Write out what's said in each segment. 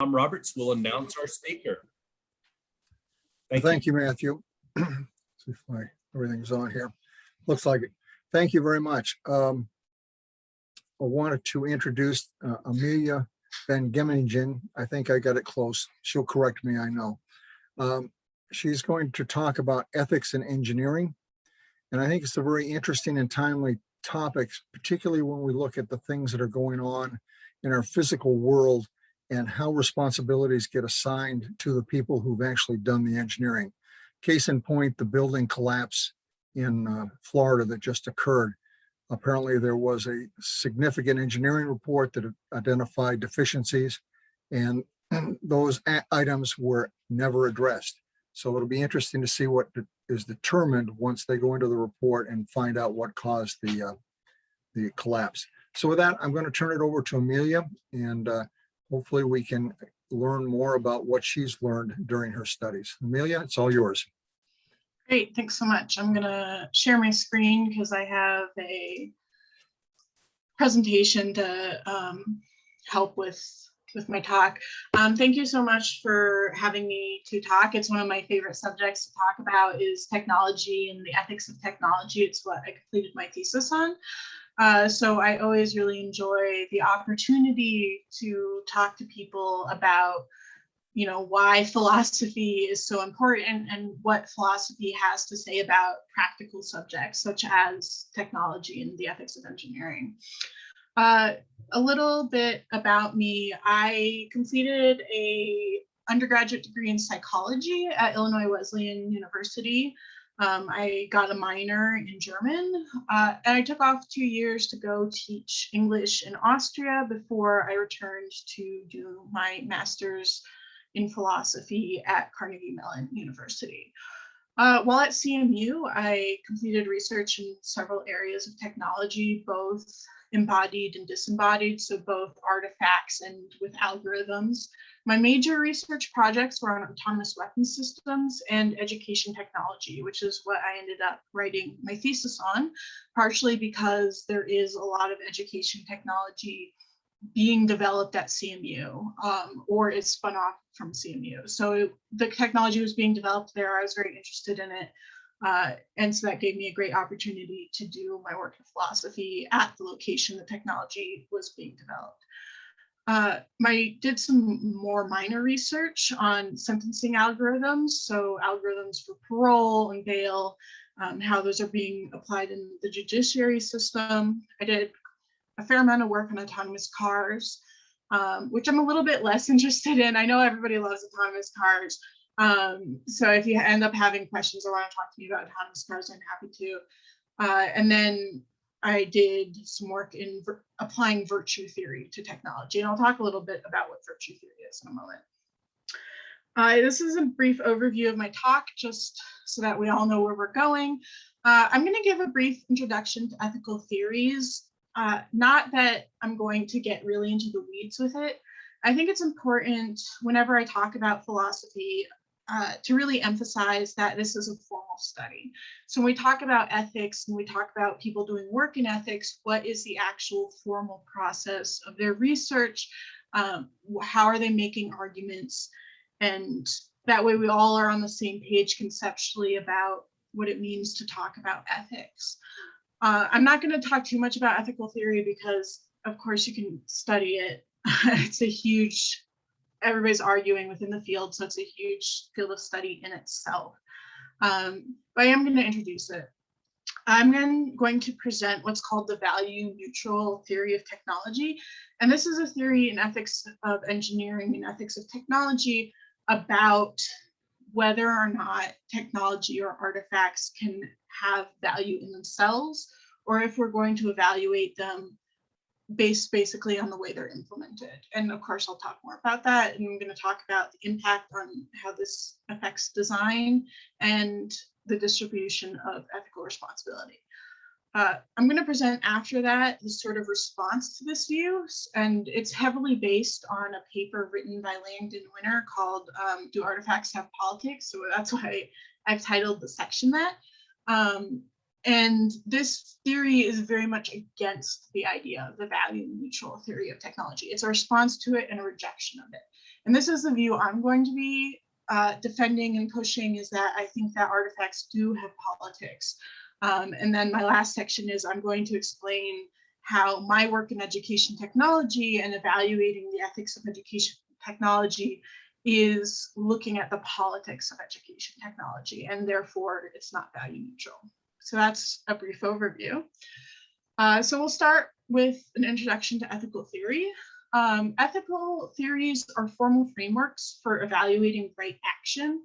Tom Roberts will announce our speaker. Thank you, Matthew. See if everything's on here. Looks like it. Thank you very much. I wanted to introduce Amelia von Gemmingen. I think I got it close. She'll correct me, I know. She's going to talk about ethics in engineering. And I think it's a very interesting and timely topic, particularly when we look at the things that are going on in our physical world and how responsibilities get assigned to the people who've actually done the engineering. Case in point, the building collapse in Florida that just occurred. Apparently there was a significant engineering report that identified deficiencies, and those items were never addressed. So it'll be interesting to see what is determined once they go into the report and find out what caused the collapse. So with that, I'm going to turn it over to Amelia, and hopefully we can learn more about what she's learned during her studies. Amelia, it's all yours. Great, thanks so much. I'm gonna share my screen because I have a presentation to help with my talk. Thank you so much for having me to talk. It's one of my favorite subjects to talk about is technology and the ethics of technology. It's what I completed my thesis on. So I always really enjoy the opportunity to talk to people about, you know, why philosophy is so important and what philosophy has to say about practical subjects such as technology and the ethics of engineering. A little bit about me. I completed an undergraduate degree in psychology at Illinois Wesleyan University. I got a minor in German, and I took off 2 years to go teach English in Austria before I returned to do my master's in philosophy at Carnegie Mellon University. While at CMU, I completed research in several areas of technology, both embodied and disembodied, so both artifacts and with algorithms. My major research projects were on autonomous weapon systems and education technology, which is what I ended up writing my thesis on, partially because there is a lot of education technology being developed at CMU, or is spun off from CMU. So the technology was being developed there. I was very interested in it. And so that gave me a great opportunity to do my work in philosophy at the location the technology was being developed. I did some more minor research on sentencing algorithms, so algorithms for parole and bail, how those are being applied in the judiciary system. I did a fair amount of work on autonomous cars, which I'm a little bit less interested in. I know everybody loves autonomous cars. So if you end up having questions or want to talk to me about autonomous cars, I'm happy to. And then I did some work in applying virtue theory to technology, and I'll talk a little bit about what virtue theory is in a moment. This is a brief overview of my talk, just so that we all know where we're going. I'm going to give a brief introduction to ethical theories. Not that I'm going to get really into the weeds with it. I think it's important whenever I talk about philosophy to really emphasize that this is a formal study. So when we talk about ethics and we talk about people doing work in ethics, what is the actual formal process of their research? How are they making arguments? And that way we all are on the same page conceptually about what it means to talk about ethics. I'm not going to talk too much about ethical theory because, of course, you can study it. It's a huge, everybody's arguing within the field, so it's a huge field of study in itself. But I am going to introduce it. I'm going to present what's called the value neutral theory of technology. And this is a theory in ethics of engineering and ethics of technology about whether or not technology or artifacts can have value in themselves, or if we're going to evaluate them based basically on the way they're implemented. And of course, I'll talk more about that. And I'm going to talk about the impact on how this affects design and the distribution of ethical responsibility. I'm going to present after that the sort of response to this view, and it's heavily based on a paper written by Langdon Winner called Do Artifacts Have Politics? So that's why I've titled the section that. And this theory is very much against the idea of the value neutral theory of technology. It's a response to it and a rejection of it. And this is the view I'm going to be defending and pushing, is that I think that artifacts do have politics. And then my last section is I'm going to explain how my work in education technology and evaluating the ethics of education technology is looking at the politics of education technology, and therefore it's not value neutral. So that's a brief overview. So we'll start with an introduction to ethical theory. Ethical theories are formal frameworks for evaluating right action.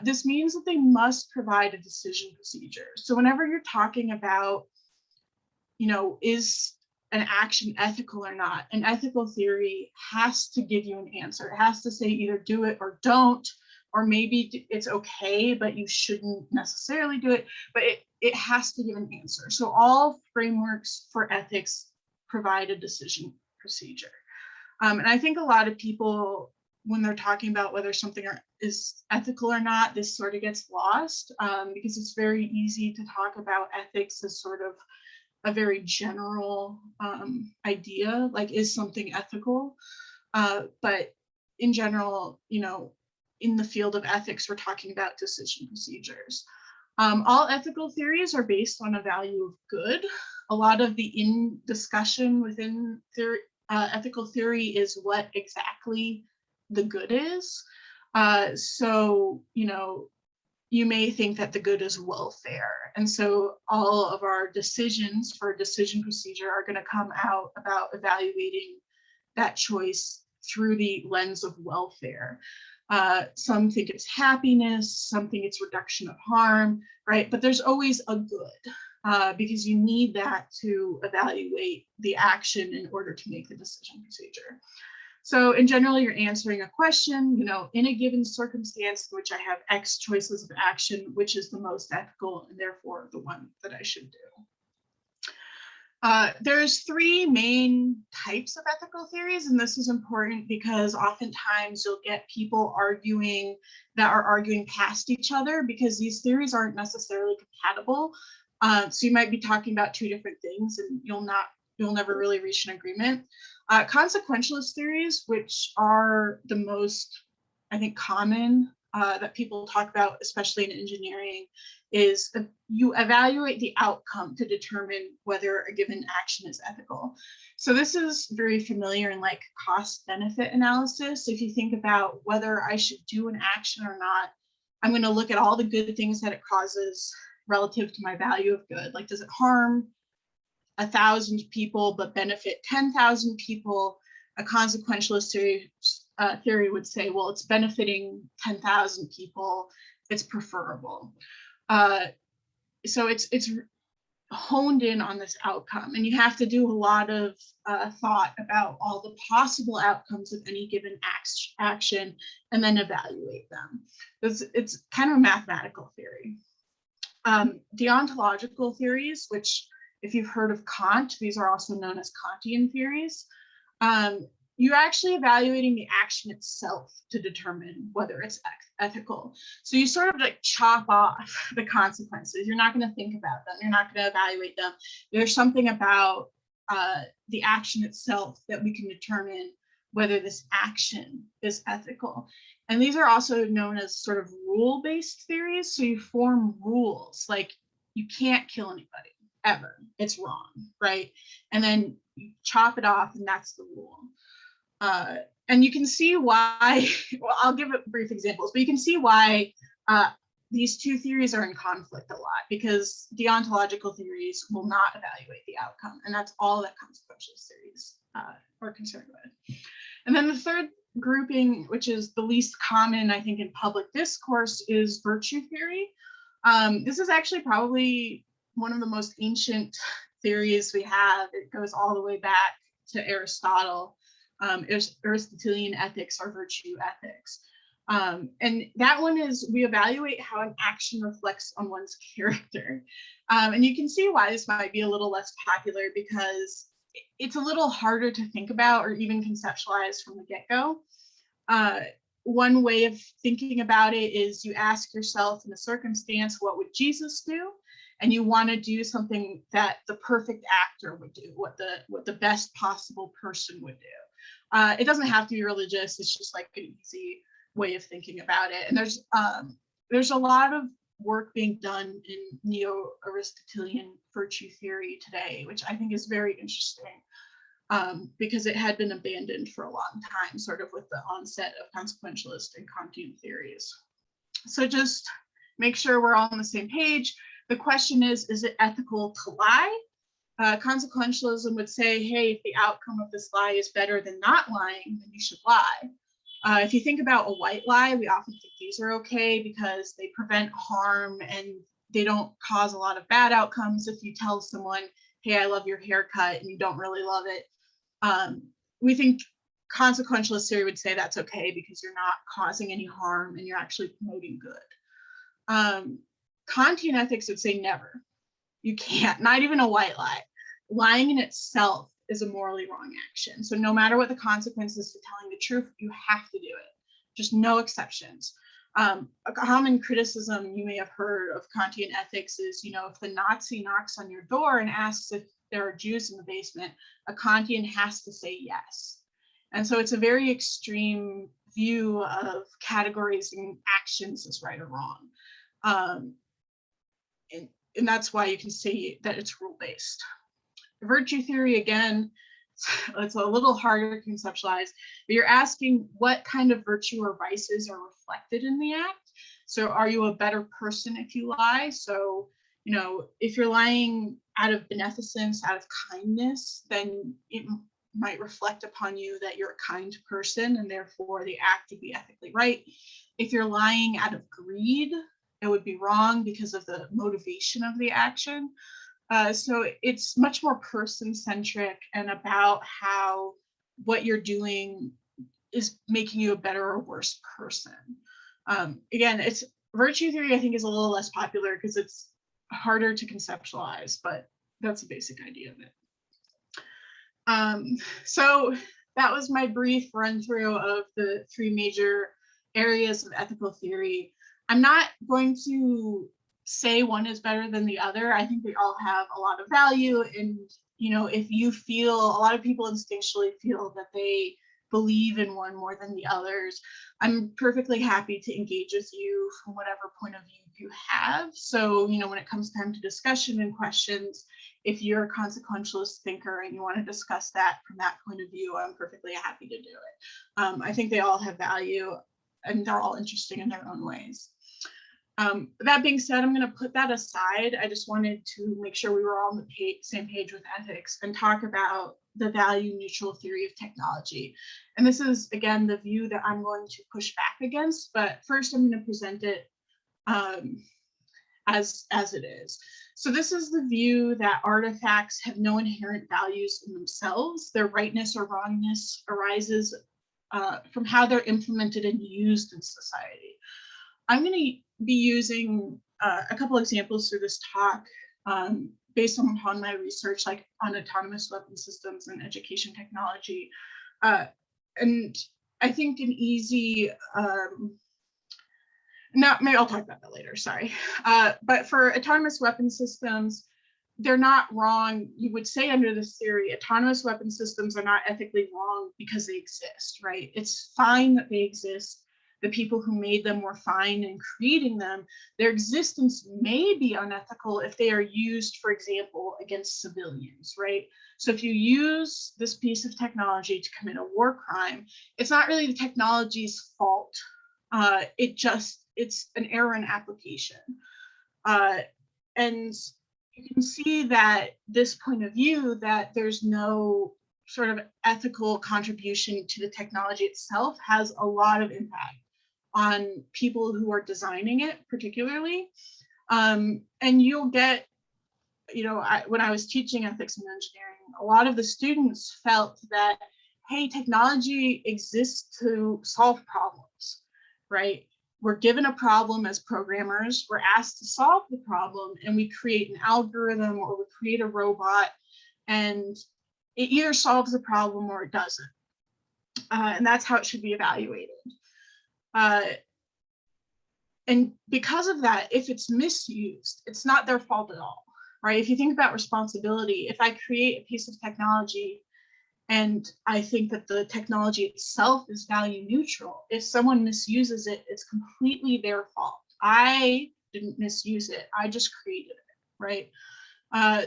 This means that they must provide a decision procedure. So whenever you're talking about, is an action ethical or not, an ethical theory has to give you an answer. It has to say either do it or don't, or maybe it's okay, but you shouldn't necessarily do it, but it has to give an answer. So all frameworks for ethics provide a decision procedure. And I think a lot of people, when they're talking about whether something is ethical or not, this sort of gets lost because it's very easy to talk about ethics as sort of a very general idea, like is something ethical? But in general, in the field of ethics, we're talking about decision procedures. All ethical theories are based on a value of good. A lot of the discussion within ethical theory is what exactly the good is. So, you may think that the good is welfare. And so all of our decisions for a decision procedure are going to come out about evaluating that choice through the lens of welfare. Some think it's happiness, some think it's reduction of harm, right? But there's always a good because you need that to evaluate the action in order to make the decision procedure. So in general, you're answering a question, in a given circumstance in which I have X choices of action, which is the most ethical and therefore the one that I should do. There's three main types of ethical theories, and this is important because oftentimes you'll get people arguing past each other because these theories aren't necessarily compatible. So you might be talking about two different things and you'll never really reach an agreement. Consequentialist theories, which are the most, I think, common that people talk about, especially in engineering, is you evaluate the outcome to determine whether a given action is ethical. So this is very familiar in like cost-benefit analysis. If you think about whether I should do an action or not, I'm going to look at all the good things that it causes relative to my value of good. Like, does it harm 1,000 people but benefit 10,000 people? A consequentialist theory would say, well, it's benefiting 10,000 people, it's preferable. So it's honed in on this outcome, and you have to do a lot of thought about all the possible outcomes of any given action and then evaluate them. It's kind of a mathematical theory. Deontological theories, which if you've heard of Kant, these are also known as Kantian theories. You're actually evaluating the action itself to determine whether it's ethical. So you sort of like chop off the consequences. You're not going to think about them. You're not going to evaluate them. There's something about the action itself that we can determine whether this action is ethical. And these are also known as sort of rule-based theories. So you form rules, like you can't kill anybody ever. It's wrong, right? And then you chop it off, and that's the rule. And you can see why, well, I'll give it brief examples, but you can see why these two theories are in conflict a lot, because deontological theories will not evaluate the outcome. And that's all that consequentialist theories are concerned with. And then the third grouping, which is the least common, I think, in public discourse, is virtue theory. This is actually probably one of the most ancient theories we have. It goes all the way back to Aristotle. Aristotelian ethics or virtue ethics. And that one is, we evaluate how an action reflects on one's character. And you can see why this might be a little less popular, because it's a little harder to think about or even conceptualize from the get-go. One way of thinking about it is you ask yourself in a circumstance, what would Jesus do? And you want to do something that the perfect actor would do, what the best possible person would do. It doesn't have to be religious. It's just like an easy way of thinking about it. And there's a lot of work being done in neo-Aristotelian virtue theory today, which I think is very interesting, because it had been abandoned for a long time, sort of with the onset of consequentialist and Kantian theories. So just make sure we're all on the same page. The question is it ethical to lie? Consequentialism would say, hey, if the outcome of this lie is better than not lying, then you should lie. If you think about a white lie, we often think these are okay because they prevent harm and they don't cause a lot of bad outcomes. If you tell someone, hey, I love your haircut, and you don't really love it, we think consequentialist theory would say that's okay because you're not causing any harm and you're actually promoting good. Kantian ethics would say never. You can't, not even a white lie. Lying in itself is a morally wrong action. So no matter what the consequences to telling the truth, you have to do it. Just no exceptions. A common criticism you may have heard of Kantian ethics is, if the Nazi knocks on your door and asks if there are Jews in the basement, a Kantian has to say yes. And so it's a very extreme view of categorizing actions as right or wrong. And that's why you can say that it's rule-based. Virtue theory, again, it's a little harder to conceptualize, but you're asking what kind of virtue or vices are reflected in the act. So are you a better person if you lie? So, if you're lying out of beneficence, out of kindness, then it might reflect upon you that you're a kind person and therefore the act would be ethically right. If you're lying out of greed, it would be wrong because of the motivation of the action. So it's much more person-centric and about how what you're doing is making you a better or worse person. Again, it's virtue theory, I think, is a little less popular because it's harder to conceptualize, but that's the basic idea of it. So that was my brief run through of the three major areas of ethical theory. I'm not going to say one is better than the other. I think they all have a lot of value. And, if you feel, a lot of people instinctually feel that they believe in one more than the others, I'm perfectly happy to engage with you from whatever point of view you have. So, when it comes time to discussion and questions, if you're a consequentialist thinker and you want to discuss that from that point of view, I'm perfectly happy to do it. I think they all have value and they're all interesting in their own ways. That being said, I'm going to put that aside. I just wanted to make sure we were all on the same page with ethics and talk about the value neutral theory of technology. And this is, again, the view that I'm going to push back against, but first I'm going to present it as it is. So this is the view that artifacts have no inherent values in themselves. Their rightness or wrongness arises from how they're implemented and used in society. I'm going to be using a couple examples through this talk based upon my research, like on autonomous weapon systems and education technology. And I think an easy, maybe I'll talk about that later, sorry. But for autonomous weapon systems, they're not wrong. You would say under this theory, autonomous weapon systems are not ethically wrong because they exist, right? It's fine that they exist. The people who made them were fine in creating them. Their existence may be unethical if they are used, for example, against civilians, right? So if you use this piece of technology to commit a war crime, it's not really the technology's fault. It's an error in application. And you can see that this point of view, that there's no sort of ethical contribution to the technology itself, has a lot of impact on people who are designing it, particularly. And you'll get, when I was teaching ethics and engineering, a lot of the students felt that, hey, technology exists to solve problems, right? We're given a problem as programmers, we're asked to solve the problem, and we create an algorithm or we create a robot, and it either solves the problem or it doesn't. And that's how it should be evaluated. And because of that, if it's misused, it's not their fault at all, right? If you think about responsibility, if I create a piece of technology And I think that the technology itself is value neutral. If someone misuses it, it's completely their fault. I didn't misuse it. I just created it, right?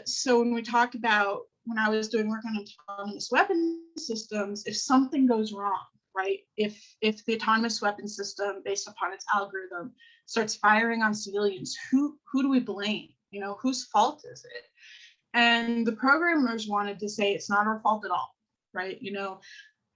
So when we talk about, when I was doing work on autonomous weapon systems, if something goes wrong, right? If the autonomous weapon system, based upon its algorithm, starts firing on civilians, who do we blame? You know, whose fault is it? And the programmers wanted to say it's not our fault at all, right? You know,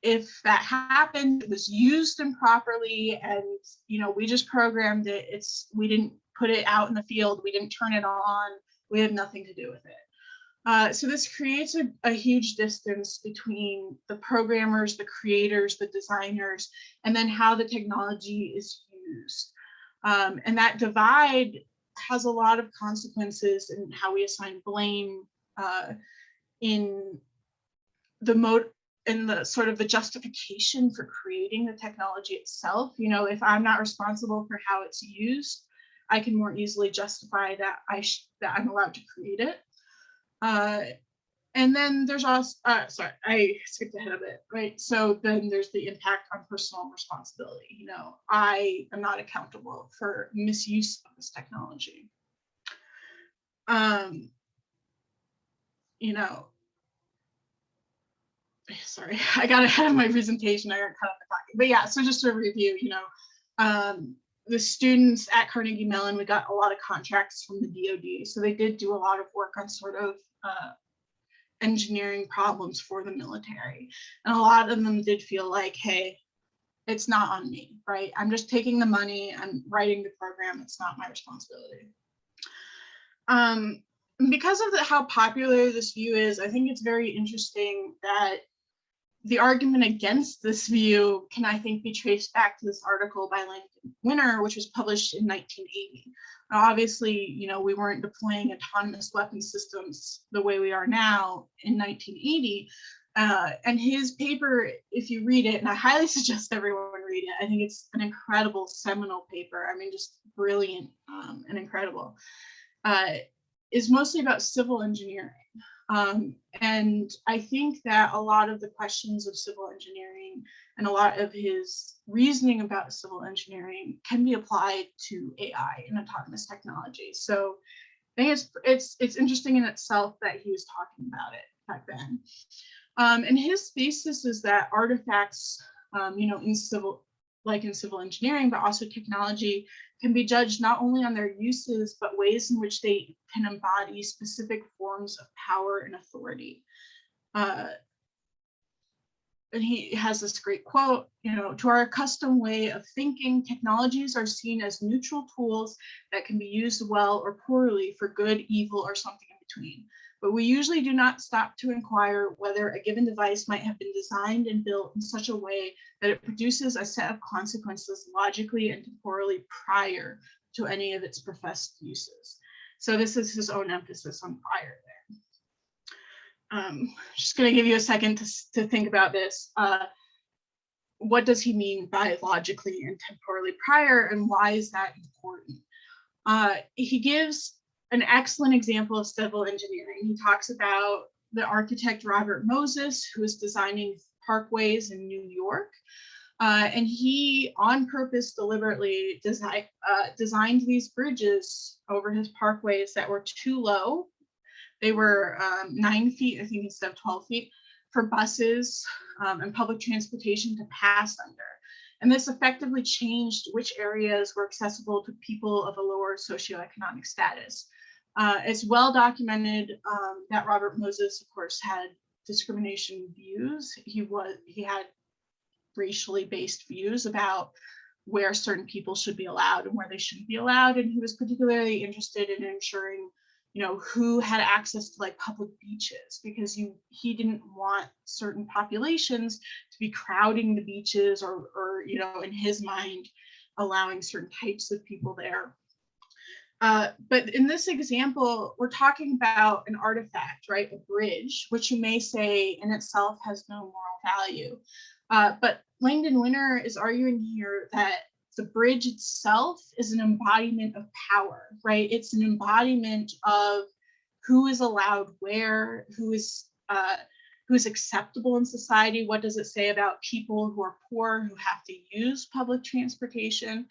if that happened, it was used improperly, and you know, we just programmed it. We didn't put it out in the field. We didn't turn it on. We had nothing to do with it. So this creates a huge distance between the programmers, the creators, the designers, and then how the technology is used. And that divide has a lot of consequences in how we assign blame, in the sort of the justification for creating the technology itself. You know, if I'm not responsible for how it's used, I can more easily justify that I'm allowed to create it. And then there's also, sorry, I skipped ahead a bit, right? So then there's the impact on personal responsibility. You know, I am not accountable for misuse of this technology. You know, sorry, I got ahead of my presentation. I got cut off the talking. But yeah, so just to review, you know, the students at Carnegie Mellon, we got a lot of contracts from the DoD. So they did do a lot of work on sort of engineering problems for the military. And a lot of them did feel like, hey, it's not on me, right? I'm just taking the money, I'm writing the program, it's not my responsibility. Because of how popular this view is, I think it's very interesting that the argument against this view can, I think, be traced back to this article by Langdon Winner, which was published in 1980. Now, obviously, you know, we weren't deploying autonomous weapon systems the way we are now in 1980. And his paper, if you read it, and I highly suggest everyone read it, I think it's an incredible seminal paper. I mean, just brilliant and incredible. Is mostly about civil engineering. And I think that a lot of the questions of civil engineering and a lot of his reasoning about civil engineering can be applied to AI and autonomous technology. So I think it's interesting in itself that he was talking about it back then. And his thesis is that artifacts, you know, in civil engineering, but also technology, can be judged not only on their uses, but ways in which they can embody specific forms of power and authority. And he has this great quote, you know, to our accustomed way of thinking, technologies are seen as neutral tools that can be used well or poorly for good, evil, or something in between. But we usually do not stop to inquire whether a given device might have been designed and built in such a way that it produces a set of consequences logically and temporally prior to any of its professed uses. So this is his own emphasis on prior there. Just going to give you a second to think about this. What does he mean by logically and temporally prior, and why is that important? He gives an excellent example of civil engineering. He talks about the architect Robert Moses, who is designing parkways in New York. And he, on purpose, deliberately designed these bridges over his parkways that were too low. They were 9 feet, I think, instead of 12 feet, for buses and public transportation to pass under. And this effectively changed which areas were accessible to people of a lower socioeconomic status. It's well documented that Robert Moses, of course, had discrimination views. He had racially based views about where certain people should be allowed and where they shouldn't be allowed. And he was particularly interested in ensuring, you know, who had access to like public beaches, because he didn't want certain populations to be crowding the beaches or you know, in his mind, allowing certain types of people there. But in this example, we're talking about an artifact, right? A bridge, which you may say in itself has no moral value. But Langdon Winner is arguing here that the bridge itself is an embodiment of power, right? It's an embodiment of who is allowed where, who is who's acceptable in society? What does it say about people who are poor, who have to use public transportation?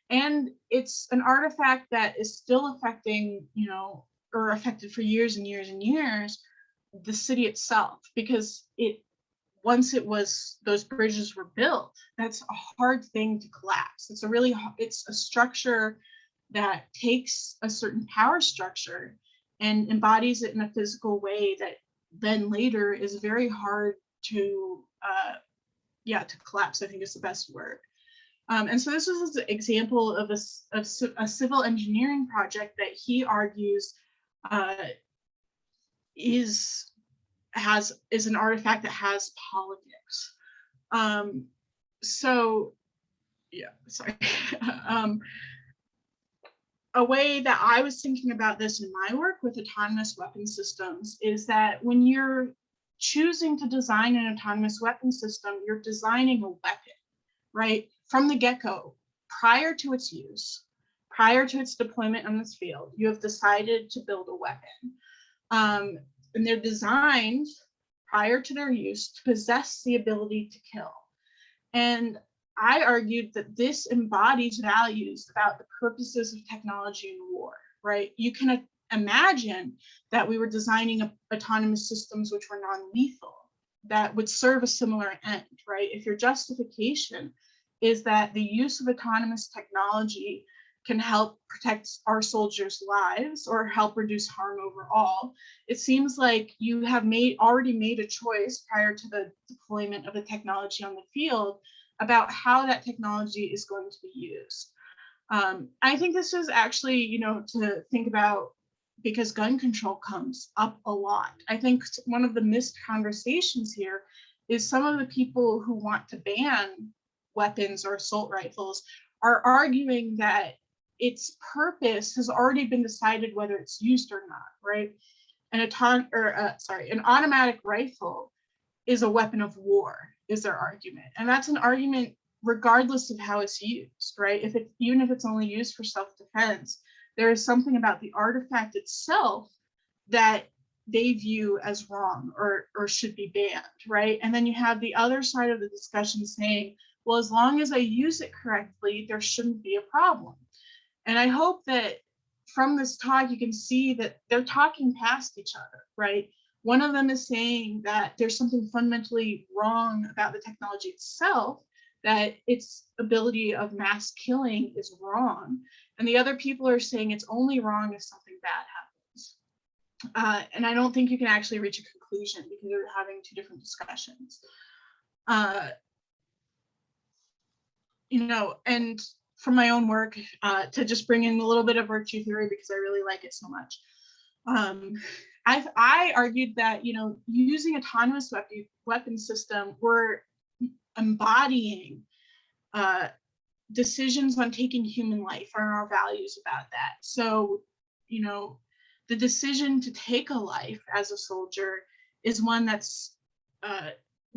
And it's an artifact that is still affecting, or affected for years and years and years, the city itself, because once those bridges were built, that's a hard thing to collapse. It's a structure that takes a certain power structure and embodies it in a physical way that then later is very hard to collapse, I think is the best word. And so this is an example of a civil engineering project that he argues is an artifact that has politics. A way that I was thinking about this in my work with autonomous weapon systems is that when you're choosing to design an autonomous weapon system, you're designing a weapon, right? From the get-go, prior to its use, prior to its deployment on this field, you have decided to build a weapon. And they're designed prior to their use to possess the ability to kill. And I argued that this embodies values about the purposes of technology in war, right? You can imagine that we were designing autonomous systems which were non-lethal, that would serve a similar end, right? If your justification is that the use of autonomous technology can help protect our soldiers' lives or help reduce harm overall, it seems like you have already made a choice prior to the deployment of the technology on the field about how that technology is going to be used. I think this is actually, to think about, because gun control comes up a lot. I think one of the missed conversations here is some of the people who want to ban weapons or assault rifles are arguing that its purpose has already been decided whether it's used or not, right? An automatic rifle is a weapon of war, is their argument. And that's an argument regardless of how it's used, right? Even if it's only used for self-defense, there is something about the artifact itself that they view as wrong or should be banned, right? And then you have the other side of the discussion saying, well, as long as I use it correctly, there shouldn't be a problem. And I hope that from this talk, you can see that they're talking past each other, right? One of them is saying that there's something fundamentally wrong about the technology itself, that its ability of mass killing is wrong. And the other people are saying it's only wrong if something bad happens. And I don't think you can actually reach a conclusion because you're having two different discussions. And from my own work, to just bring in a little bit of virtue theory because I really like it so much. I argued that, using autonomous weapon system, we're embodying decisions on taking human life and our values about that. So, the decision to take a life as a soldier is one that's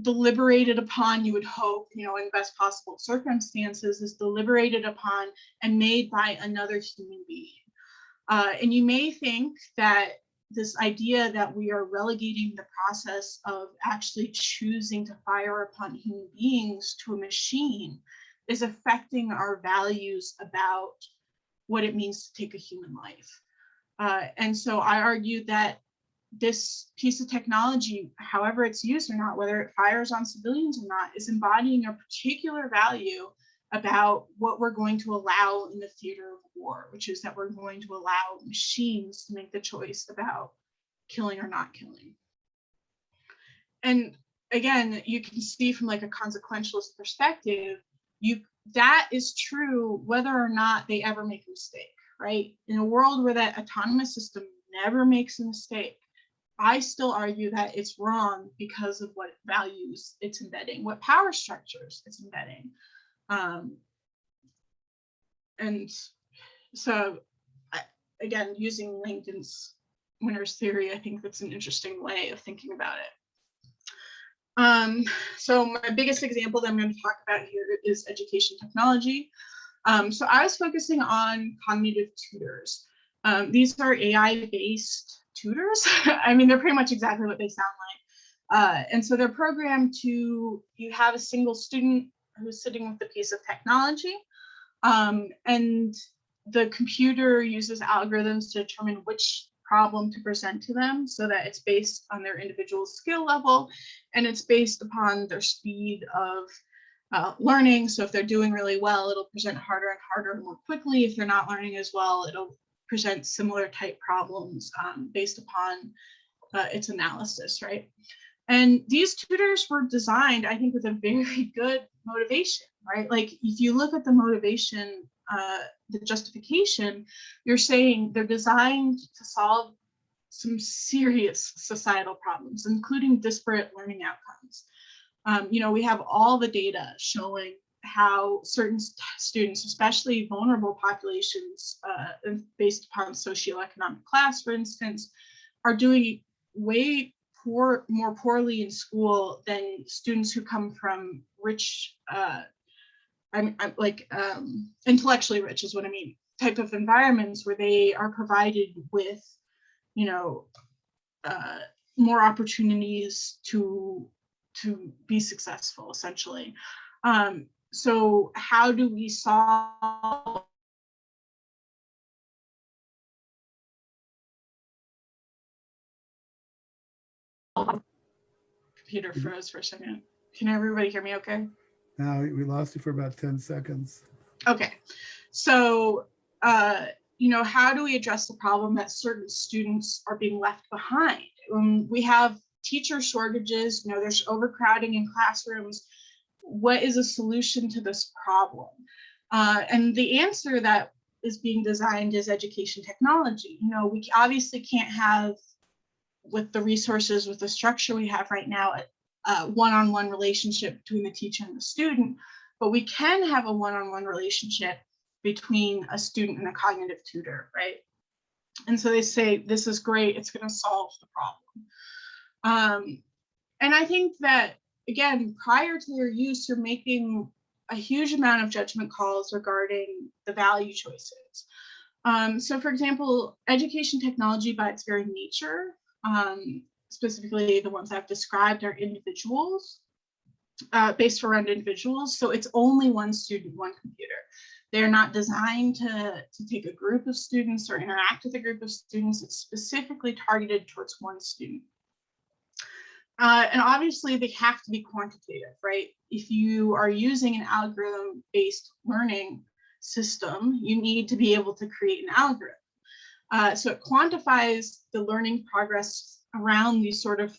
deliberated upon, you would hope, in best possible circumstances, is deliberated upon and made by another human being. And you may think that this idea that we are relegating the process of actually choosing to fire upon human beings to a machine is affecting our values about what it means to take a human life. And so I argued that this piece of technology, however it's used or not, whether it fires on civilians or not, is embodying a particular value about what we're going to allow in the theater of war, which is that we're going to allow machines to make the choice about killing or not killing. And again, you can see from like a consequentialist perspective, that is true whether or not they ever make a mistake, right? In a world where that autonomous system never makes a mistake, I still argue that it's wrong because of what values it's embedding, what power structures it's embedding. And so, again, using Langdon Winner's theory, I think that's an interesting way of thinking about it. So my biggest example that I'm going to talk about here is education technology. So I was focusing on cognitive tutors. These are AI-based tutors. I mean, they're pretty much exactly what they sound And so they're programmed to, you have a single student who's sitting with a piece of technology, and the computer uses algorithms to determine which problem to present to them, so that it's based on their individual skill level, and it's based upon their speed of learning. So if they're doing really well, it'll present harder and harder more quickly. If they're not learning as well, it'll present similar type problems based upon its analysis, right? And these tutors were designed, I think, with a very good motivation, right? Like if you look at the motivation, the justification, you're saying they're designed to solve some serious societal problems, including disparate learning outcomes. We have all the data showing how certain students, especially vulnerable populations based upon socioeconomic class, for instance, are doing way more poorly in school than students who come from rich, intellectually rich is what I mean, type of environments where they are provided with, more opportunities to be successful, essentially. So how do we solve computer froze for a second. Can everybody hear me okay? No, we lost you for about 10 seconds. Okay. So, how do we address the problem that certain students are being left behind? We have teacher shortages, there's overcrowding in classrooms. What is a solution to this problem? And the answer that is being designed is education technology. We obviously can't have, with the resources, with the structure we have right now, a one-on-one relationship between the teacher and the student, but we can have a one-on-one relationship between a student and a cognitive tutor, right? And so they say, this is great, it's going to solve the problem. And I think that, again, prior to their use, you're making a huge amount of judgment calls regarding the value choices. So for example, education technology by its very nature, specifically the ones I've described, are individuals, based around individuals. So it's only one student, one computer. They're not designed to take a group of students or interact with a group of students. It's specifically targeted towards one student. And obviously they have to be quantitative, right? If you are using an algorithm-based learning system, you need to be able to create an algorithm. So it quantifies the learning progress around these sort of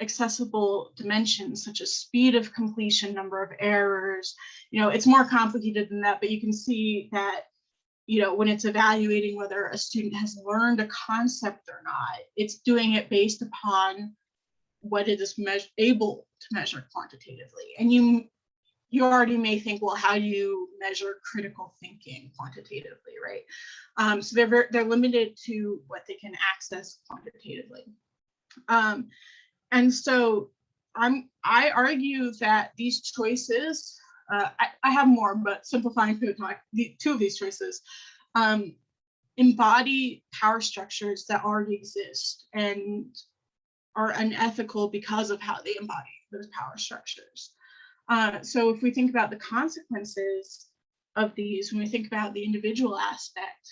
accessible dimensions, such as speed of completion, number of errors. It's more complicated than that, but you can see that, when it's evaluating whether a student has learned a concept or not, it's doing it based upon what it is able to measure quantitatively. And you already may think, well, how do you measure critical thinking quantitatively, right? So they're limited to what they can access quantitatively. And so I argue that these choices, I have more, but simplifying for the talk, two of these choices embody power structures that already exist and are unethical because of how they embody those power structures. So if we think about the consequences of these, when we think about the individual aspect,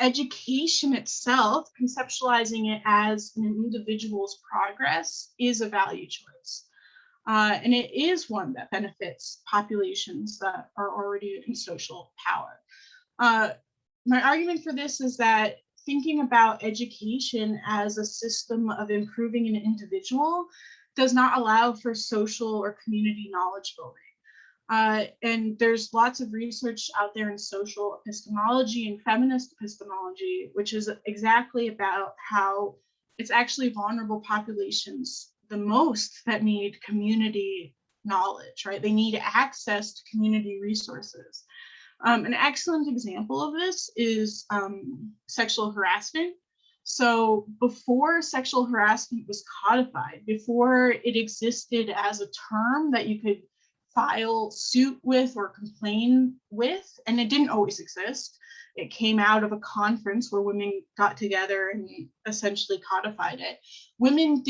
education itself, conceptualizing it as an individual's progress, is a value choice. And it is one that benefits populations that are already in social power. My argument for this is that thinking about education as a system of improving an individual does not allow for social or community knowledge building. And there's lots of research out there in social epistemology and feminist epistemology, which is exactly about how it's actually vulnerable populations the most that need community knowledge, right? They need access to community resources. An excellent example of this is sexual harassment. So before sexual harassment was codified, before it existed as a term that you could file suit with or complain with, and it didn't always exist. It came out of a conference where women got together and essentially codified it. Women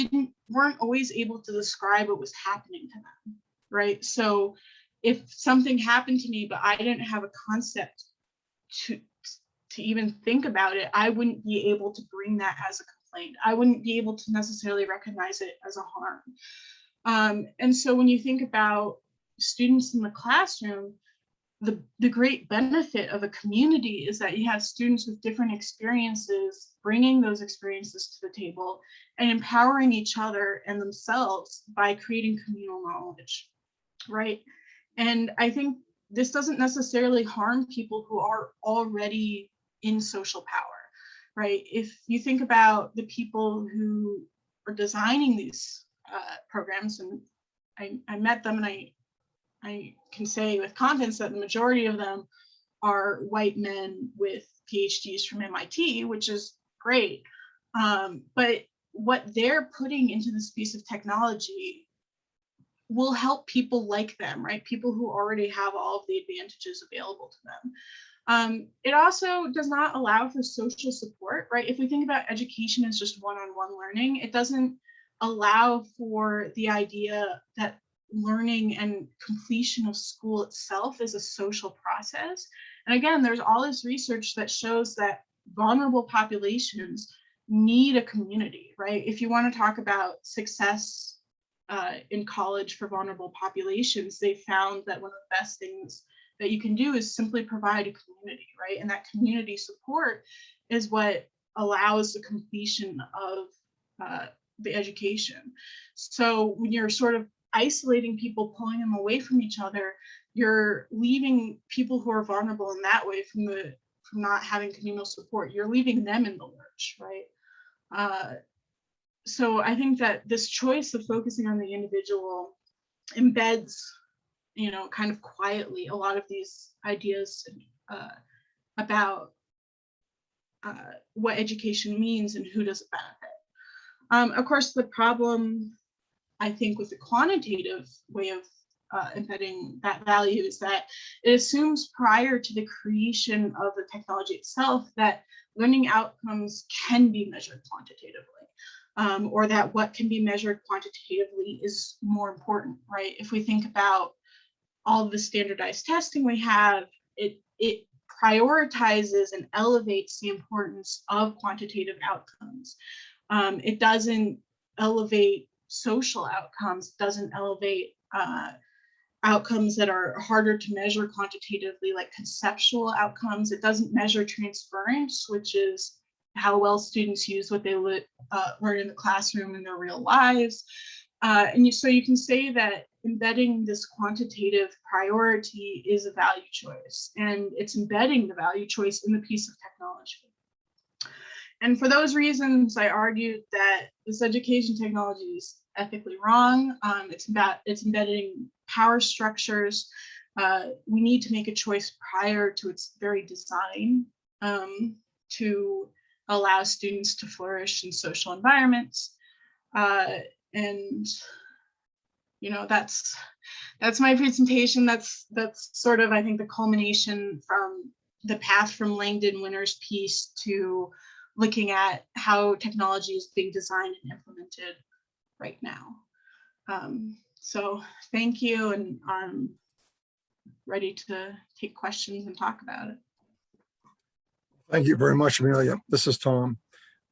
weren't always able to describe what was happening to them, right? So if something happened to me, but I didn't have a concept to even think about it, I wouldn't be able to bring that as a complaint. I wouldn't be able to necessarily recognize it as a harm. And so when you think about students in the classroom, the great benefit of a community is that you have students with different experiences bringing those experiences to the table and empowering each other and themselves by creating communal knowledge, right? And I think this doesn't necessarily harm people who are already in social power, right? If you think about the people who are designing these programs, and I met them, and I can say with confidence that the majority of them are white men with PhDs from MIT, which is great. But what they're putting into this piece of technology will help people like them, right? People who already have all of the advantages available to them. It also does not allow for social support, right? If we think about education as just one-on-one learning, it doesn't allow for the idea that learning and completion of school itself is a social process. And again, there's all this research that shows that vulnerable populations need a community, right? If you want to talk about success in college for vulnerable populations, they found that one of the best things that you can do is simply provide a community, right? And that community support is what allows the completion of the education. So when you're sort of isolating people, pulling them away from each other, you're leaving people who are vulnerable in that way from not having communal support. You're leaving them in the lurch, right? So I think that this choice of focusing on the individual embeds, kind of quietly a lot of these ideas about what education means and who does it benefit. Of course, the problem, I think, with the quantitative way of embedding that value is that it assumes prior to the creation of the technology itself that learning outcomes can be measured quantitatively, or that what can be measured quantitatively is more important, right? If we think about all of the standardized testing we have, it prioritizes and elevates the importance of quantitative outcomes. It doesn't elevate social outcomes, doesn't elevate outcomes that are harder to measure quantitatively, like conceptual outcomes. It doesn't measure transference, which is how well students use what they learn in the classroom in their real lives. So you can say that embedding this quantitative priority is a value choice, and it's embedding the value choice in the piece of technology. And for those reasons, I argued that this education technology is ethically wrong. It's embedding power structures. We need to make a choice prior to its very design to allow students to flourish in social environments. And that's my presentation. That's sort of, I think, the culmination from the path from Langdon Winner's piece to looking at how technology is being designed and implemented right now. So thank you, and I'm ready to take questions and talk about it. Thank you very much, Amelia. This is Tom.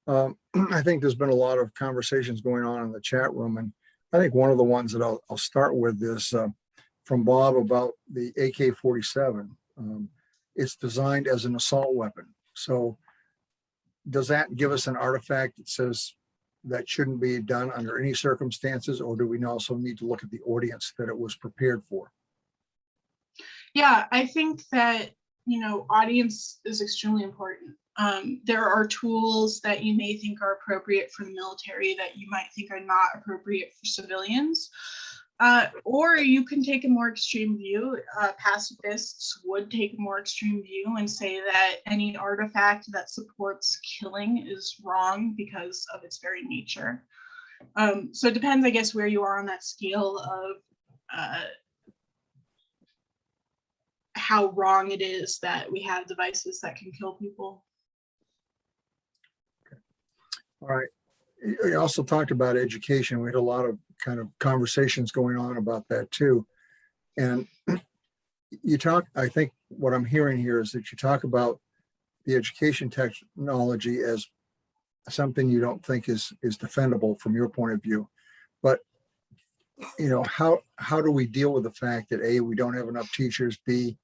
I think there's been a lot of conversations going on in the chat room, and I think one of the ones that I'll start with is from Bob about the AK-47. It's designed as an assault weapon. So does that give us an artifact that says that shouldn't be done under any circumstances, or do we also need to look at the audience that it was prepared for? Yeah, I think that, audience is extremely important. There are tools that you may think are appropriate for the military that you might think are not appropriate for civilians. Or you can take a more extreme view. Pacifists would take a more extreme view and say that any artifact that supports killing is wrong because of its very nature. So it depends, I guess, where you are on that scale of how wrong it is that we have devices that can kill people. All right. You also talked about education. We had a lot of kind of conversations going on about that too. And you talk, I think what I'm hearing here is that you talk about the education technology as something you don't think is defendable from your point of view. But, you know, how do we deal with the fact that A, we don't have enough teachers, B,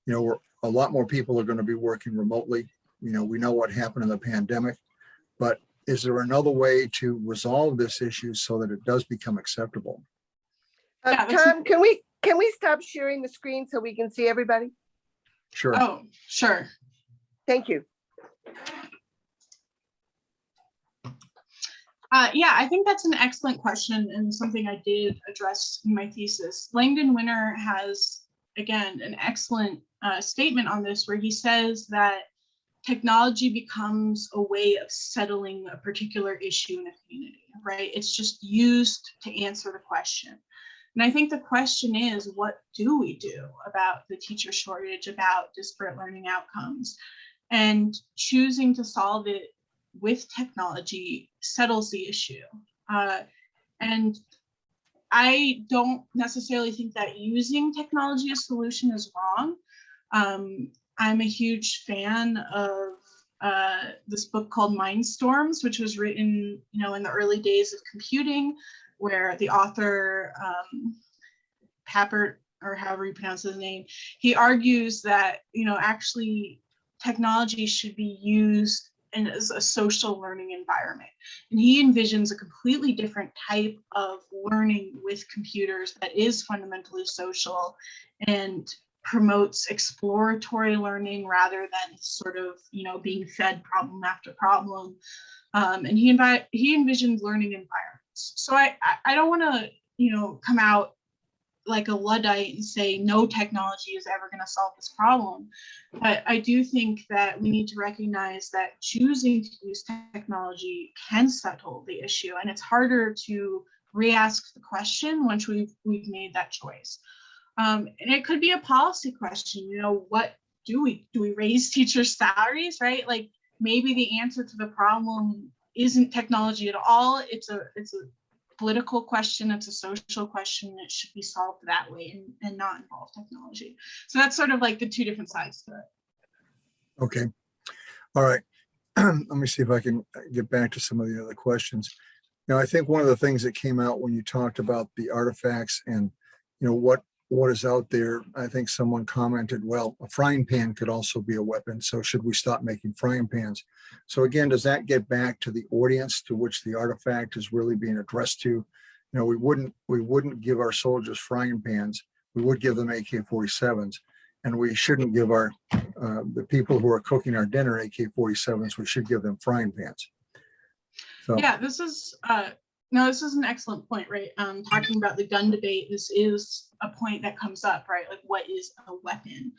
you know, a lot more people are going to be working remotely. You know, we know what happened in the pandemic, but is there another way to resolve this issue so that it does become acceptable? Yeah, Tom, can we stop sharing the screen so we can see everybody? Sure. Oh, sure. Thank you. Yeah, I think that's an excellent question and something I did address in my thesis. Langdon Winner has, again, an excellent statement on this where he says that technology becomes a way of settling a particular issue in a community, right? It's just used to answer the question. And I think the question is, what do we do about the teacher shortage, about disparate learning outcomes? And choosing to solve it with technology settles the issue. And I don't necessarily think that using technology as a solution is wrong. I'm a huge fan of this book called Mindstorms, which was written, you know, in the early days of computing, where the author, Papert, or however you pronounce his name, he argues that, you know, actually technology should be used as a social learning environment. And he envisions a completely different type of learning with computers that is fundamentally social and promotes exploratory learning rather than sort of, you know, being fed problem after problem. And he envisioned learning environments. So I don't want to, you know, come out like a Luddite and say no technology is ever going to solve this problem. But I do think that we need to recognize that choosing to use technology can settle the issue. And it's harder to re-ask the question once we've made that choice. And it could be a policy question, you know, what do we raise teachers' salaries, right? Like maybe the answer to the problem isn't technology at all. It's a political question, it's a social question, it should be solved that way and not involve technology. So that's sort of like the two different sides to it. Okay. All right. Let me see if I can get back to some of the other questions. Now, I think one of the things that came out when you talked about the artifacts and, you know, what is out there, I think someone commented, well, a frying pan could also be a weapon. So should we stop making frying pans? So again, does that get back to the audience to which the artifact is really being addressed to? You know, we wouldn't give our soldiers frying pans. We would give them AK-47s, and we shouldn't give our the people who are cooking our dinner AK-47s. We should give them frying pans. So yeah, this is an excellent point, right? Talking about the gun debate, this is a point that comes up, right? Like, what is a weapon?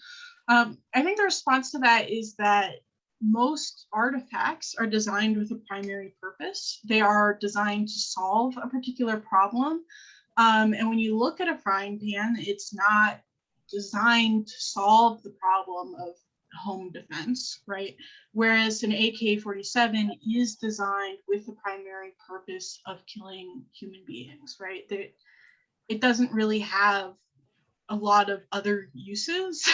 I think the response to that is that most artifacts are designed with a primary purpose. They are designed to solve a particular problem. And when you look at a frying pan, it's not designed to solve the problem of home defense, right? Whereas an AK-47 is designed with the primary purpose of killing human beings, right? It doesn't really have a lot of other uses.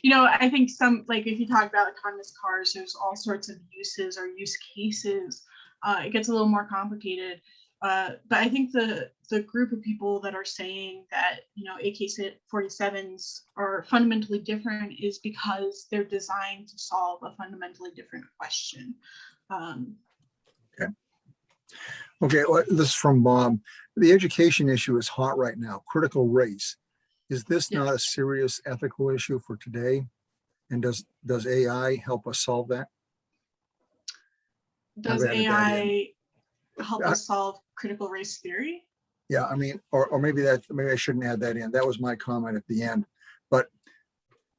You know, I think some, like if you talk about autonomous cars, there's all sorts of uses or use cases. It gets a little more complicated. But I think the group of people that are saying that, you know, AK-47s are fundamentally different is because they're designed to solve a fundamentally different question. okay, well, this is from Bob. The education issue is hot right now. Critical race. Is this not a serious ethical issue for today? And does AI help us solve that? Does AI help us solve critical race theory? Yeah, I mean, or maybe I shouldn't add that in. That was my comment at the end. But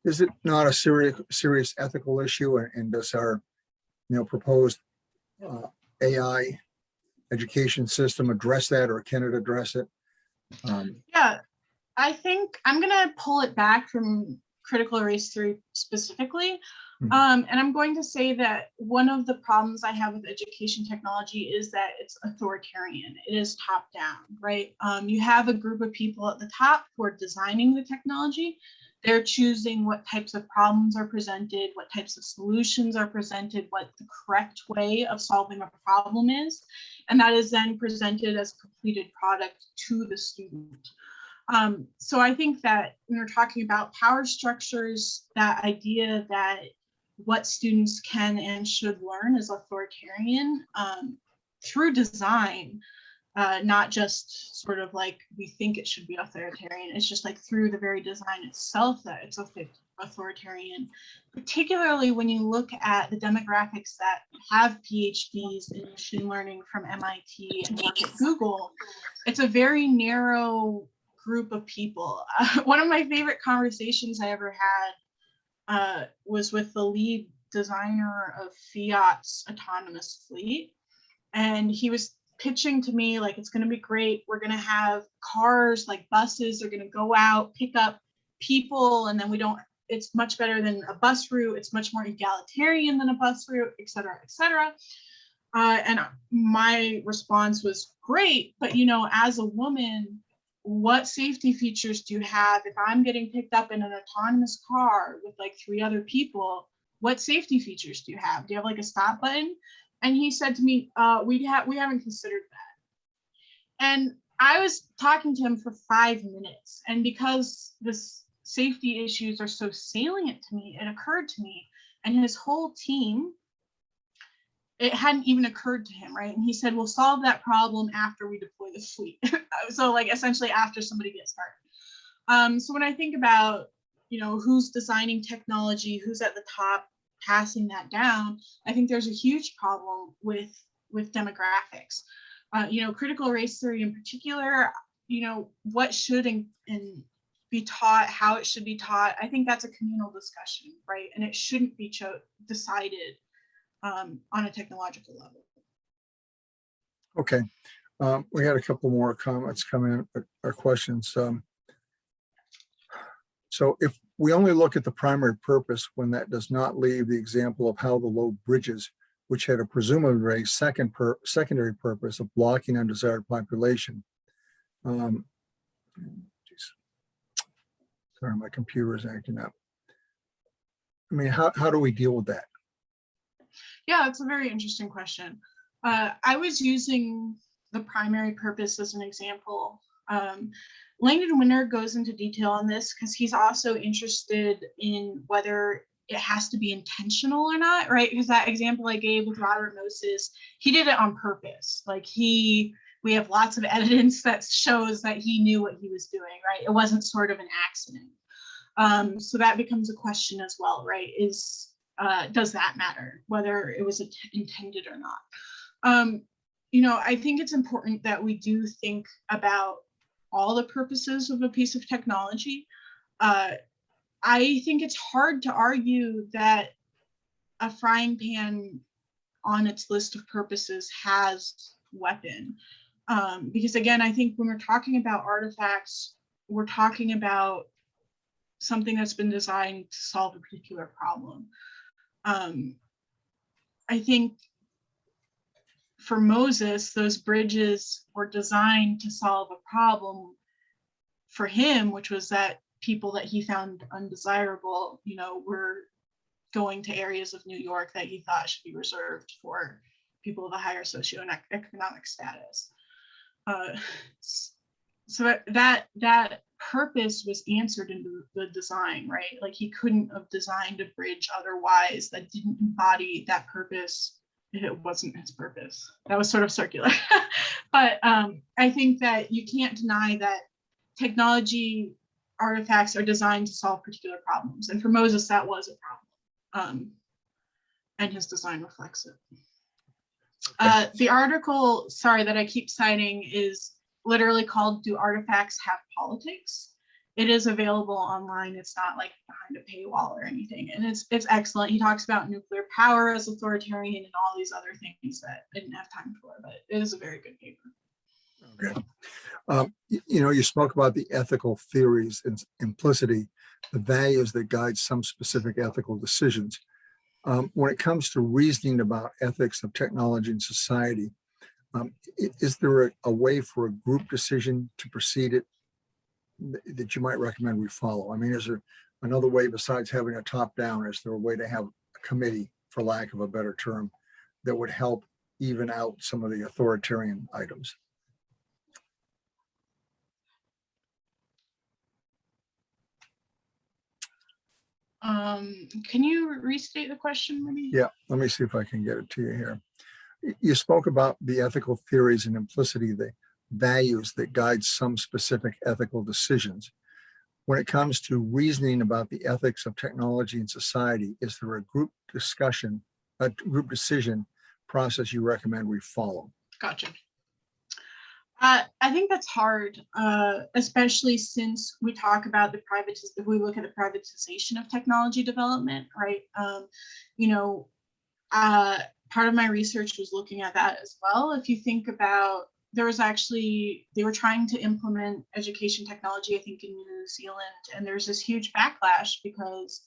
is it not a serious ethical issue? And does our, you know, proposed AI education system address that, or can it address it? Yeah, I think I'm gonna pull it back from critical race theory specifically. Mhm. And I'm going to say that one of the problems I have with education technology is that it's authoritarian. It is top down, right? You have a group of people at the top who are designing the technology. They're choosing what types of problems are presented, what types of solutions are presented, what the correct way of solving a problem is. And that is then presented as a completed product to the student. So I think that when we're talking about power structures, that idea that what students can and should learn is authoritarian through design, not just sort of like we think it should be authoritarian. It's just like through the very design itself that it's authoritarian, particularly when you look at the demographics that have PhDs in machine learning from MIT and work at Google. It's a very narrow group of people. One of my favorite conversations I ever had was with the lead designer of Fiat's autonomous fleet. And he was pitching to me like, it's going to be great. We're going to have cars like buses are going to go out, pick up people, and then we don't, it's much better than a bus route. It's much more egalitarian than a bus route, et cetera, et cetera. And my response was great, but you know, as a woman, what safety features do you have if I'm getting picked up in an autonomous car with like 3 other people? What safety features do you have? Do you have like a stop button? And he said to me, we haven't considered that. And I was talking to him for 5 minutes, and because this safety issues are so salient to me, it occurred to me, and his whole team, it hadn't even occurred to him, right? And he said, we'll solve that problem after we deploy the fleet. So like essentially after somebody gets hurt. So when I think about, you know, who's designing technology, who's at the top passing that down, I think there's a huge problem with demographics. You know, critical race theory in particular, you know, what should and be taught, how it should be taught. I think that's a communal discussion, right? And it shouldn't be decided on a technological level. Okay. We had a couple more comments come in, or questions. So if we only look at the primary purpose, when that does not leave the example of how the low bridges, which had a presumably secondary purpose of blocking undesired population. Sorry, my computer is acting up. I mean, how do we deal with that? Yeah, that's a very interesting question. I was using the primary purpose as an example. Langdon Winner goes into detail on this because he's also interested in whether it has to be intentional or not, right? Because that example I gave with Robert Moses, he did it on purpose. Like we have lots of evidence that shows that he knew what he was doing, right? It wasn't sort of an accident. So that becomes a question as well, right? Does that matter, whether it was intended or not? You know, I think it's important that we do think about all the purposes of a piece of technology. I think it's hard to argue that a frying pan on its list of purposes has weapon. Because again, I think when we're talking about artifacts, we're talking about something that's been designed to solve a particular problem. I think for Moses, those bridges were designed to solve a problem for him, which was that people that he found undesirable, you know, were going to areas of New York that he thought should be reserved for people of a higher socioeconomic status. So that purpose was answered in the design, right? Like he couldn't have designed a bridge otherwise that didn't embody that purpose if it wasn't his purpose. That was sort of circular. But I think that you can't deny that technology artifacts are designed to solve particular problems. And for Moses, that was a problem. And his design reflects it. The article, sorry, that I keep citing is literally called "Do Artifacts Have Politics?" It is available online. It's not like behind a paywall or anything. And it's excellent. He talks about nuclear power as authoritarian and all these other things that I didn't have time for, but it is a very good paper. Okay. You know, you spoke about the ethical theories and implicity. the values that guide some specific ethical decisions. When it comes to reasoning about ethics of technology and society, is there a way for a group decision to proceed it that you might recommend we follow? I mean, is there another way besides having a top-down? Is there a way to have a committee, for lack of a better term, that would help even out some of the authoritarian items? Can you restate the question, maybe? Yeah, let me see if I can get it to you here. You spoke about the ethical theories and implicitly the values that guide some specific ethical decisions. When it comes to reasoning about the ethics of technology and society, is there a group discussion, a group decision process you recommend we follow? Gotcha. I think that's hard, especially since we talk about if we look at the privatization of technology development, right? Part of my research was looking at that as well. If you think about, they were trying to implement education technology, I think, in New Zealand, and there's this huge backlash because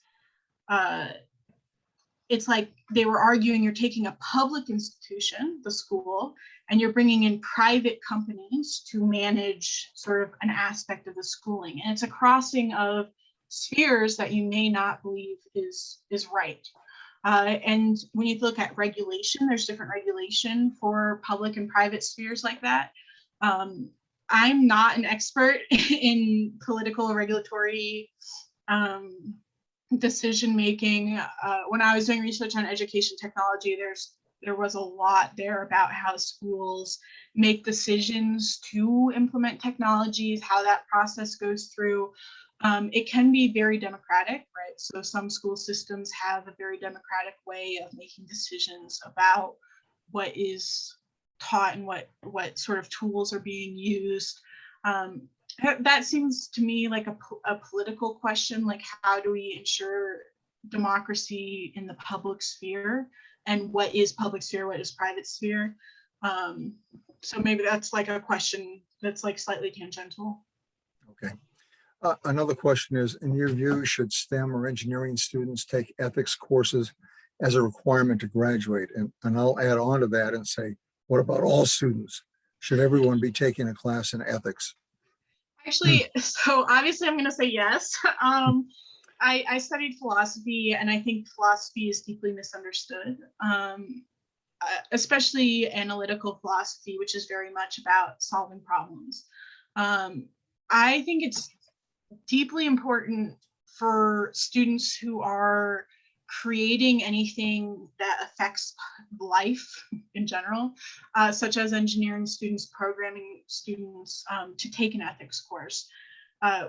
it's like they were arguing you're taking a public institution, the school, and you're bringing in private companies to manage sort of an aspect of the schooling. And it's a crossing of spheres that you may not believe is right. And when you look at regulation, there's different regulation for public and private spheres like that. I'm not an expert in political or regulatory decision making. When I was doing research on education technology, there was a lot there about how schools make decisions to implement technologies, how that process goes through. It can be very democratic, right? So some school systems have a very democratic way of making decisions about what is taught and what sort of tools are being used. That seems to me like a political question, like how do we ensure democracy in the public sphere, and what is public sphere, what is private sphere? So maybe that's like a question that's like slightly tangential. Okay. Another question is, in your view, should STEM or engineering students take ethics courses as a requirement to graduate? And I'll add on to that and say, what about all students? Should everyone be taking a class in ethics? Actually, so obviously I'm going to say yes. I studied philosophy, and I think philosophy is deeply misunderstood, especially analytical philosophy, which is very much about solving problems. I think it's deeply important for students who are creating anything that affects life in general, such as engineering students, programming students, to take an ethics course.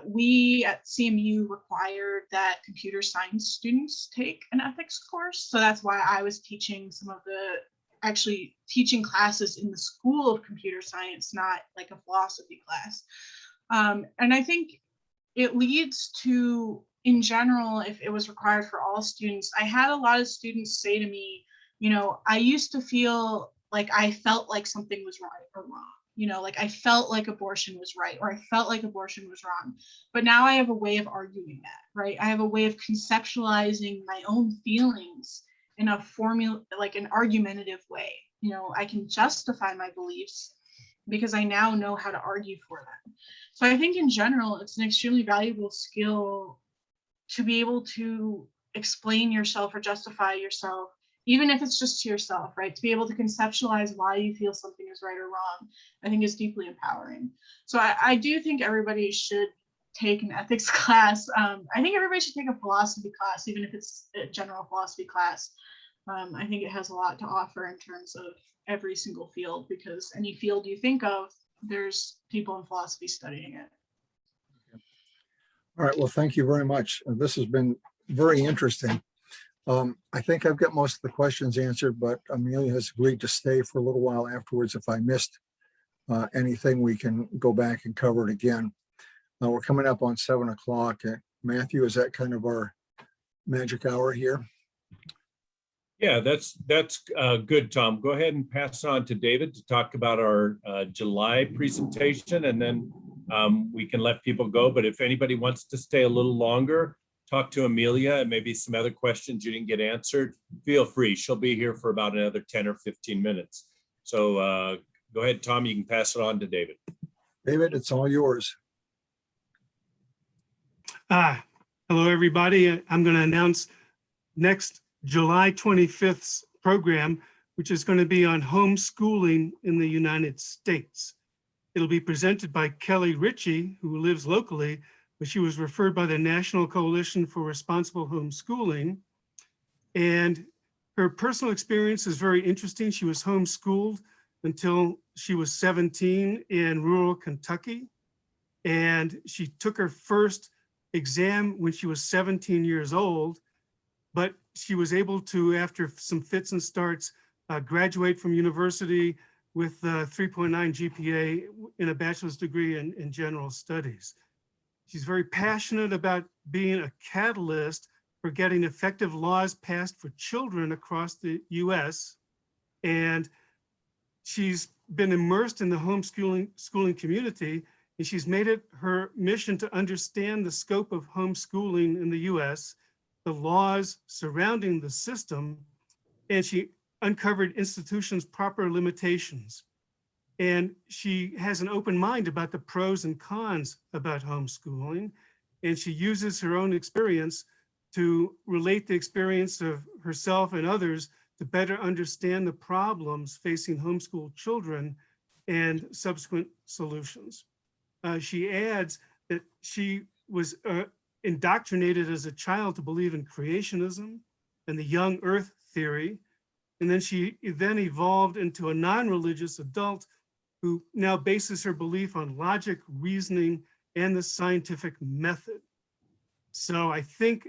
We at CMU required that computer science students take an ethics course. So that's why I was teaching teaching classes in the School of Computer Science, not like a philosophy class. And I think it leads to, in general, if it was required for all students, I had a lot of students say to me, I used to feel like I felt like something was right or wrong. Like I felt like abortion was right, or I felt like abortion was wrong. But now I have a way of arguing that, right? I have a way of conceptualizing my own feelings in a formula, like an argumentative way. I can justify my beliefs because I now know how to argue for them. So I think in general, it's an extremely valuable skill to be able to explain yourself or justify yourself, even if it's just to yourself, right? To be able to conceptualize why you feel something is right or wrong, I think is deeply empowering. So I do think everybody should take an ethics class. I think everybody should take a philosophy class, even if it's a general philosophy class. I think it has a lot to offer in terms of every single field, because any field you think of, there's people in philosophy studying it. All right, well, thank you very much. This has been very interesting. I think I've got most of the questions answered, but Amelia has agreed to stay for a little while afterwards. If I missed anything, we can go back and cover it again. We're coming up on 7 o'clock. Matthew, is that kind of our magic hour here? Yeah, that's good, Tom. Go ahead and pass on to David to talk about our July presentation, and then we can let people go. But if anybody wants to stay a little longer, talk to Amelia and maybe some other questions you didn't get answered, feel free. She'll be here for about another 10 or 15 minutes. So go ahead, Tom, you can pass it on to David. David, it's all yours. Hello, everybody. I'm going to announce next July 25th's program, which is going to be on homeschooling in the United States. It'll be presented by Kelly Ritchie, who lives locally, but she was referred by the National Coalition for Responsible Homeschooling. And her personal experience is very interesting. She was homeschooled until she was 17 in rural Kentucky. And she took her first exam when she was 17 years old, but she was able to, after some fits and starts, graduate from university with 3.9 GPA in a bachelor's degree in general studies. She's very passionate about being a catalyst for getting effective laws passed for children across the US. And she's been immersed in the homeschooling community, and she's made it her mission to understand the scope of homeschooling in the US, the laws surrounding the system, and she uncovered institutions' proper limitations. And she has an open mind about the pros and cons about homeschooling, and she uses her own experience to relate the experience of herself and others to better understand the problems facing homeschooled children and subsequent solutions. She adds that she was indoctrinated as a child to believe in creationism and the young earth theory. And then she evolved into a non-religious adult who now bases her belief on logic, reasoning, and the scientific method. So I think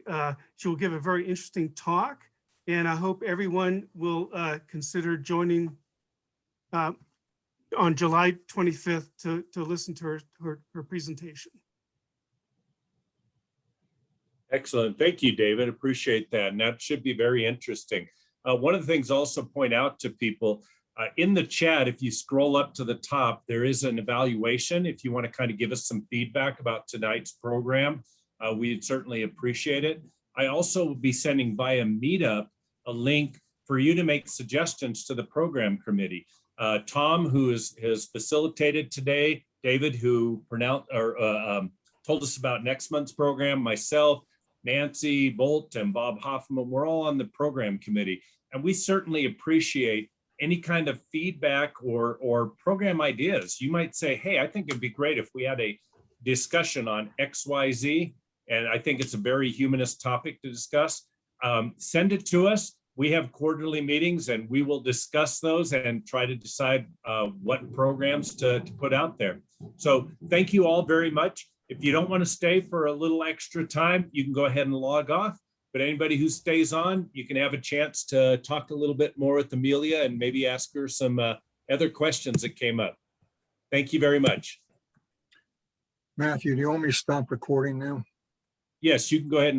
she will give a very interesting talk, and I hope everyone will consider joining on July 25th to listen to her presentation. Excellent. Thank you, David. Appreciate that. And that should be very interesting. One of the things also point out to people in the chat, if you scroll up to the top, there is an evaluation. If you want to kind of give us some feedback about tonight's program, we'd certainly appreciate it. I also will be sending via Meetup a link for you to make suggestions to the program committee. Tom, who has facilitated today, David, who told us about next month's program, myself, Nancy Bolt, and Bob Hoffman, we're all on the program committee. And we certainly appreciate any kind of feedback or program ideas. You might say, hey, I think it'd be great if we had a discussion on XYZ. And I think it's a very humanist topic to discuss. Send it to us. We have quarterly meetings and we will discuss those and try to decide what programs to put out there. So thank you all very much. If you don't want to stay for a little extra time, you can go ahead and log off. But anybody who stays on, you can have a chance to talk a little bit more with Amelia and maybe ask her some other questions that came up. Thank you very much. Matthew, do you want me to stop recording now? Yes, you can go ahead and